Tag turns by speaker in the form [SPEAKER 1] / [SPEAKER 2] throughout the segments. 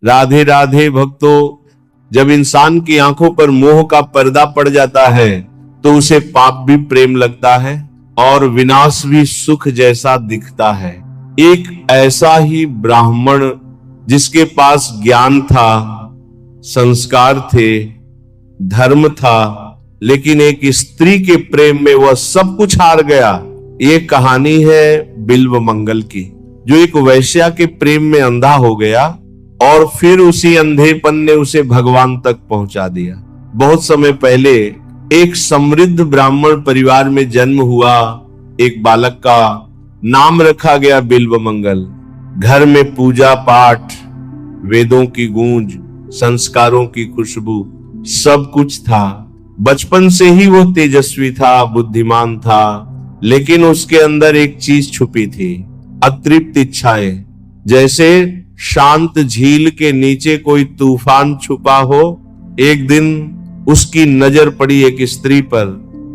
[SPEAKER 1] राधे राधे भक्तों, जब इंसान की आंखों पर मोह का पर्दा पड़ जाता है तो उसे पाप भी प्रेम लगता है और विनाश भी सुख जैसा दिखता है। एक ऐसा ही ब्राह्मण जिसके पास ज्ञान था, संस्कार थे, धर्म था, लेकिन एक स्त्री के प्रेम में वह सब कुछ हार गया। ये कहानी है बिल्व मंगल की, जो एक वैश्या के प्रेम में अंधा हो गया और फिर उसी अंधेपन ने उसे भगवान तक पहुंचा दिया। बहुत समय पहले एक समृद्ध ब्राह्मण परिवार में जन्म हुआ एक बालक का नाम रखा गया बिल्व मंगल। घर में पूजा पाठ, वेदों की गूंज, संस्कारों की खुशबू, सब कुछ था। बचपन से ही वो तेजस्वी था, बुद्धिमान था, लेकिन उसके अंदर एक चीज छुपी थी, अतृप्त इच्छाएं। जैसे शांत झील के नीचे कोई तूफान छुपा हो। एक दिन उसकी नजर पड़ी एक स्त्री पर,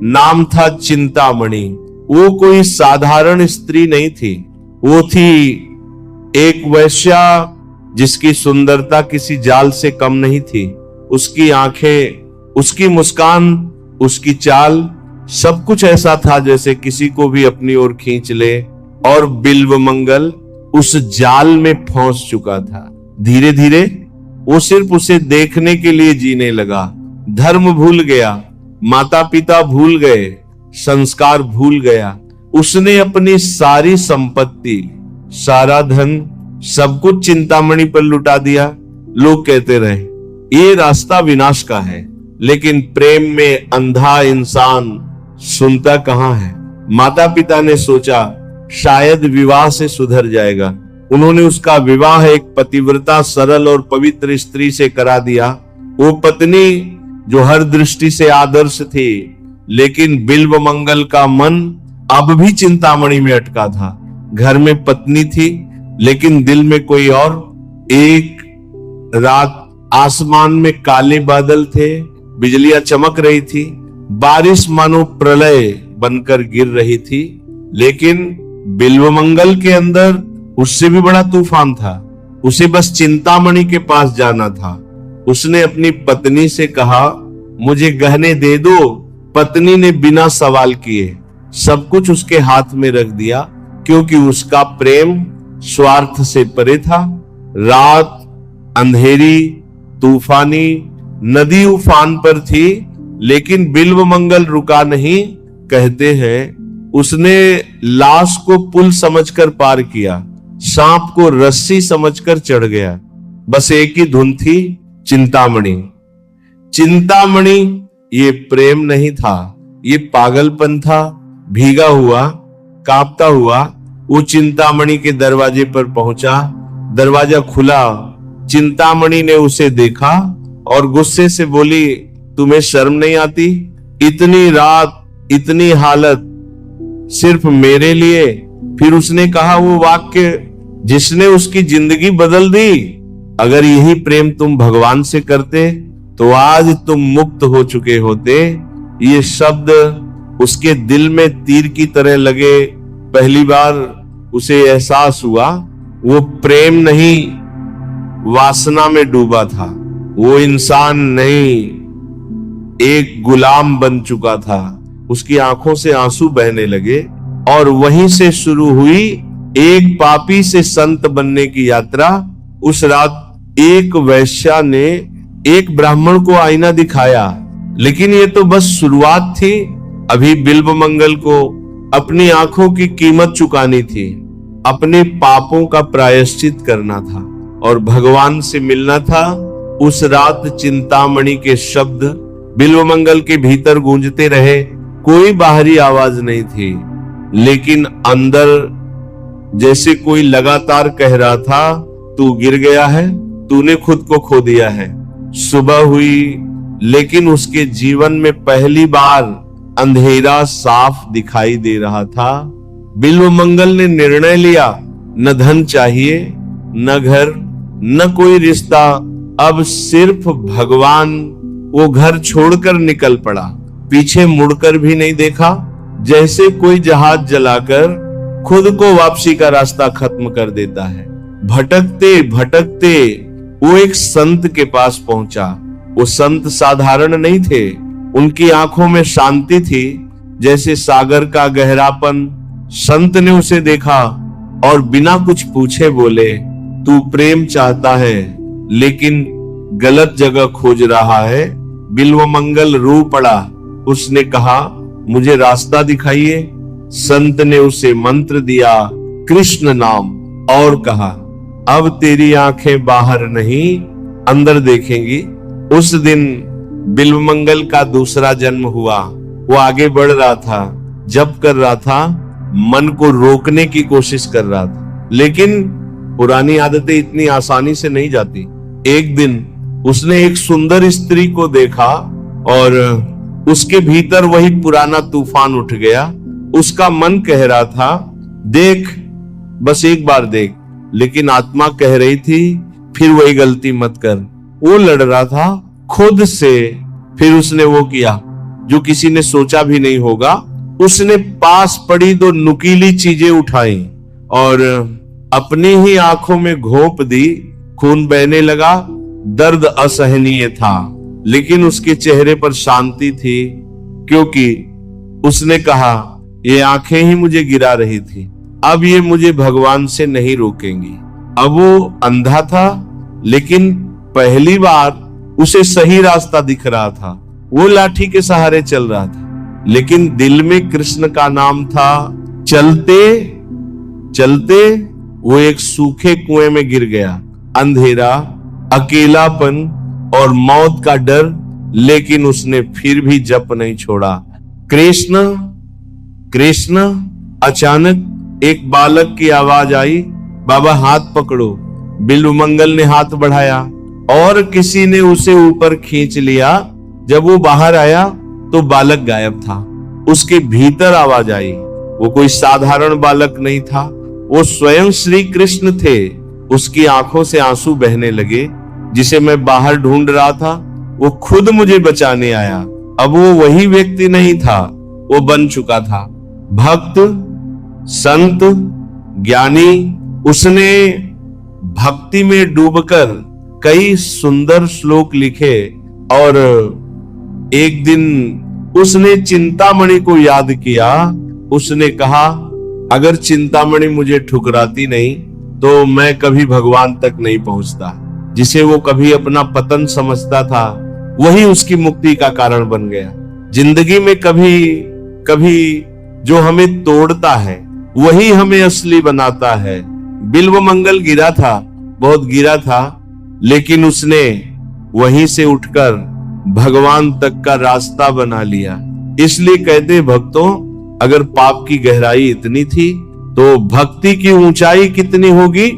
[SPEAKER 1] नाम था चिंतामणि। वो कोई साधारण स्त्री नहीं थी, वो थी एक वैश्या जिसकी सुंदरता किसी जाल से कम नहीं थी। उसकी आंखें, उसकी मुस्कान, उसकी चाल, सब कुछ ऐसा था जैसे किसी को भी अपनी ओर खींच ले। और बिल्व मंगल उस जाल में फंस चुका था। धीरे धीरे वो सिर्फ उसे देखने के लिए जीने लगा। धर्म भूल गया, माता पिता भूल गए, संस्कार भूल गया। उसने अपनी सारी संपत्ति, सारा धन, सब कुछ चिंतामणि पर लुटा दिया। लोग कहते रहे ये रास्ता विनाश का है, लेकिन प्रेम में अंधा इंसान सुनता कहां है। माता पिता ने सोचा शायद विवाह से सुधर जाएगा। उन्होंने उसका विवाह एक पतिव्रता, सरल और पवित्र स्त्री से करा दिया। वो पत्नी जो हर दृष्टि से आदर्श थी, लेकिन बिल्व मंगल का मन अब भी चिंतामणि में अटका था। घर में पत्नी थी, लेकिन दिल में कोई और। एक रात आसमान में काले बादल थे, बिजलियां चमक रही थी, बारिश मानो प्रलय बनकर गिर रही थी, लेकिन बिल्व मंगल के अंदर उससे भी बड़ा तूफान था। उसे बस चिंतामणि के पास जाना था। उसने अपनी पत्नी से कहा, मुझे गहने दे दो। पत्नी ने बिना सवाल किए सब कुछ उसके हाथ में रख दिया, क्योंकि उसका प्रेम स्वार्थ से परे था। रात अंधेरी, तूफानी, नदी उफान पर थी, लेकिन बिल्व मंगल रुका नहीं। कहते हैं उसने लाश को पुल समझकर पार किया, सांप को रस्सी समझकर चढ़ गया। बस एक ही धुन थी, चिंतामणि। चिंतामणि ये प्रेम नहीं था, ये पागलपन था। भीगा हुआ, कांपता हुआ वो चिंतामणि के दरवाजे पर पहुंचा। दरवाजा खुला, चिंतामणि ने उसे देखा और गुस्से से बोली, तुम्हें शर्म नहीं आती? इतनी रात, इतनी हालत सिर्फ मेरे लिए? फिर उसने कहा वो वाक्य जिसने उसकी जिंदगी बदल दी, अगर यही प्रेम तुम भगवान से करते तो आज तुम मुक्त हो चुके होते। ये शब्द उसके दिल में तीर की तरह लगे। पहली बार उसे एहसास हुआ वो प्रेम नहीं, वासना में डूबा था। वो इंसान नहीं, एक गुलाम बन चुका था। उसकी आंखों से आंसू बहने लगे और वहीं से शुरू हुई एक पापी से संत बनने की यात्रा। उस रात एक वैश्या ने एक ब्राह्मण को आईना दिखाया, लेकिन ये तो बस शुरुआत थी। अभी बिल्व मंगल को अपनी आंखों की कीमत चुकानी थी, अपने पापों का प्रायश्चित करना था और भगवान से मिलना था। उस रात चिंतामणि के शब्द बिल्व मंगल के भीतर गूंजते रहे। कोई बाहरी आवाज नहीं थी, लेकिन अंदर जैसे कोई लगातार कह रहा था, तू गिर गया है, तूने खुद को खो दिया है। सुबह हुई, लेकिन उसके जीवन में पहली बार अंधेरा साफ दिखाई दे रहा था। बिल्व मंगल ने निर्णय लिया, न धन चाहिए, न घर, न कोई रिश्ता, अब सिर्फ भगवान। वो घर छोड़कर निकल पड़ा, पीछे मुड़कर भी नहीं देखा। जैसे कोई जहाज जलाकर खुद को वापसी का रास्ता खत्म कर देता है। भटकते भटकते वो एक संत के पास पहुंचा। वो संत साधारण नहीं थे, उनकी आंखों में शांति थी जैसे सागर का गहरापन। संत ने उसे देखा और बिना कुछ पूछे बोले, तू प्रेम चाहता है लेकिन गलत जगह खोज रहा है, बिल्वमंगल रो पड़ा। उसने कहा, मुझे रास्ता दिखाइए। संत ने उसे मंत्र दिया, कृष्ण नाम, और कहा, अब तेरी आंखें बाहर नहीं अंदर देखेंगी। उस दिन बिल्वमंगल का दूसरा जन्म हुआ। वो आगे बढ़ रहा था, जप कर रहा था, मन को रोकने की कोशिश कर रहा था, लेकिन पुरानी आदतें इतनी आसानी से नहीं जाती। एक दिन उसने एक सुंदर स्त्री को देखा और उसके भीतर वही पुराना तूफान उठ गया। उसका मन कह रहा था, देख, बस एक बार देख, लेकिन आत्मा कह रही थी, फिर वही गलती मत कर। वो लड़ रहा था खुद से। फिर उसने वो किया जो किसी ने सोचा भी नहीं होगा। उसने पास पड़ी दो नुकीली चीजें उठाई और अपनी ही आंखों में घोंप दी। खून बहने लगा, दर्द असहनीय था, लेकिन उसके चेहरे पर शांति थी, क्योंकि उसने कहा, ये आंखें ही मुझे गिरा रही थी, अब ये मुझे भगवान से नहीं रोकेंगी। अब वो अंधा था, लेकिन पहली बार उसे सही रास्ता दिख रहा था। वो लाठी के सहारे चल रहा था, लेकिन दिल में कृष्ण का नाम था। चलते चलते वो एक सूखे कुएं में गिर गया। अंधेरा, अकेलापन और मौत का डर, लेकिन उसने फिर भी जप नहीं छोड़ा। कृष्ण कृष्ण। अचानक एक बालक की आवाज आई, बाबा हाथ पकड़ो। बिल्वमंगल ने हाथ बढ़ाया और किसी ने उसे ऊपर खींच लिया। जब वो बाहर आया तो बालक गायब था। उसके भीतर आवाज आई। वो कोई साधारण बालक नहीं था, वो स्वयं श्री कृष्ण थे। उसकी आंखों से आंसू बहने लगे। जिसे मैं बाहर ढूंढ रहा था, वो खुद मुझे बचाने आया। अब वो वही व्यक्ति नहीं था, वो बन चुका था भक्त, संत, ज्ञानी। उसने भक्ति में डूबकर कई सुंदर श्लोक लिखे और एक दिन उसने चिंतामणि को याद किया। उसने कहा, अगर चिंतामणि मुझे ठुकराती नहीं तो मैं कभी भगवान तक नहीं पहुंचता। जिसे वो कभी अपना पतन समझता था, वही उसकी मुक्ति का कारण बन गया। जिंदगी में कभी कभी जो हमें तोड़ता है, वही हमें असली बनाता है। बिल्वमंगल गिरा था, बहुत गिरा था, लेकिन उसने वहीं से उठकर भगवान तक का रास्ता बना लिया। इसलिए कहते भक्तों, अगर पाप की गहराई इतनी थी तो भक्ति की ऊंचाई कितनी होगी।